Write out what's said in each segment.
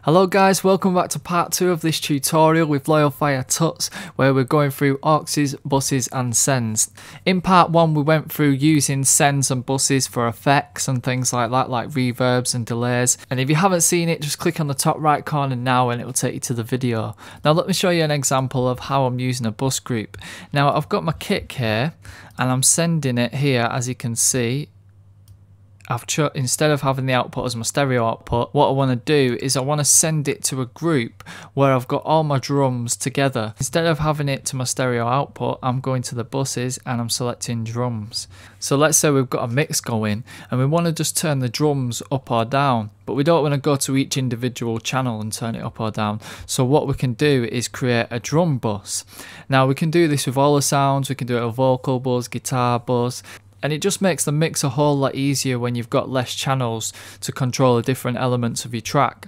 Hello guys, welcome back to part 2 of this tutorial with Loyal Fire Tuts, where we're going through Auxes, buses and sends. In part 1 we went through using sends and buses for effects and things like that, like reverbs and delays. And if you haven't seen it, just click on the top right corner now and it will take you to the video. Now let me show you an example of how I'm using a bus group. Now I've got my kick here and I'm sending it here, as you can see. Instead of having the output as my stereo output, what I want to do is I want to send it to a group where I've got all my drums together. Instead of having it to my stereo output, I'm going to the buses and I'm selecting drums. So let's say we've got a mix going and we want to just turn the drums up or down, but we don't want to go to each individual channel and turn it up or down. So what we can do is create a drum bus. Now we can do this with all the sounds. We can do it with vocal bus, guitar bus. And it just makes the mix a whole lot easier when you've got less channels to control the different elements of your track.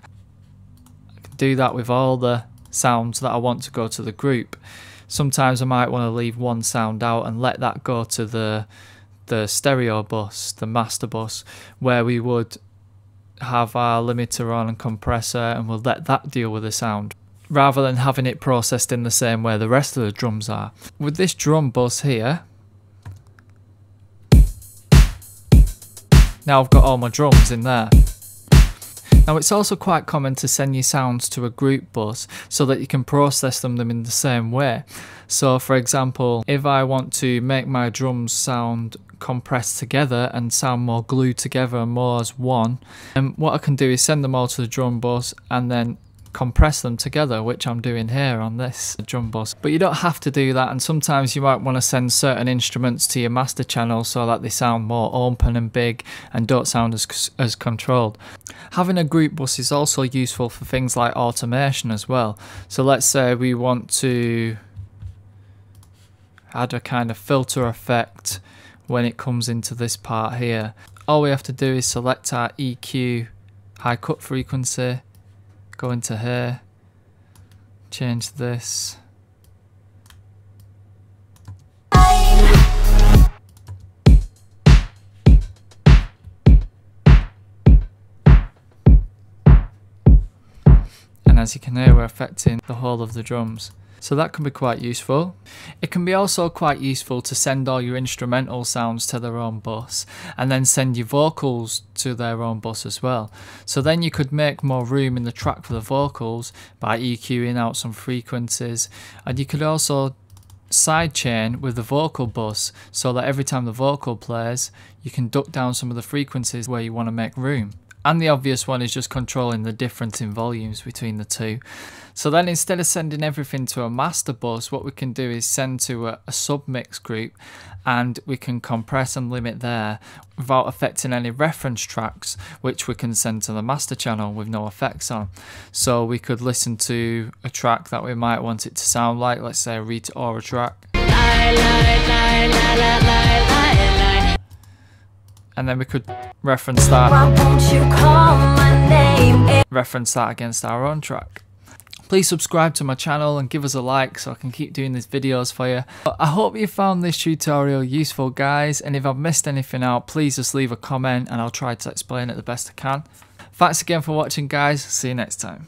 I can do that with all the sounds that I want to go to the group. Sometimes I might want to leave one sound out and let that go to the stereo bus, the master bus, where we would have our limiter on and compressor, and we'll let that deal with the sound, rather than having it processed in the same way the rest of the drums are. With this drum bus here, now I've got all my drums in there. Now it's also quite common to send your sounds to a group bus so that you can process them in the same way. So for example, if I want to make my drums sound compressed together and sound more glued together and more as one, and what I can do is send them all to the drum bus and then compress them together, which I'm doing here on this drum bus. But you don't have to do that, and sometimes you might want to send certain instruments to your master channel so that they sound more open and big and don't sound as controlled. Having a group bus is also useful for things like automation as well. So let's say we want to add a kind of filter effect when it comes into this part here. All we have to do is select our EQ high cut frequency, go into here, change this. And as you can hear, we're affecting the whole of the drums. So that can be quite useful. It can be also quite useful to send all your instrumental sounds to their own bus and then send your vocals to their own bus as well. So then you could make more room in the track for the vocals by EQing out some frequencies, and you could also sidechain with the vocal bus so that every time the vocal plays you can duck down some of the frequencies where you want to make room. And the obvious one is just controlling the difference in volumes between the two. So then instead of sending everything to a master bus, what we can do is send to a submix group, and we can compress and limit there without affecting any reference tracks, which we can send to the master channel with no effects on. So we could listen to a track that we might want it to sound like, let's say a Rita Ora track. And then we could reference that. Reference that against our own track. Please subscribe to my channel and give us a like so I can keep doing these videos for you. I hope you found this tutorial useful, guys, and if I've missed anything out, please just leave a comment and I'll try to explain it the best I can. Thanks again for watching, guys. See you next time.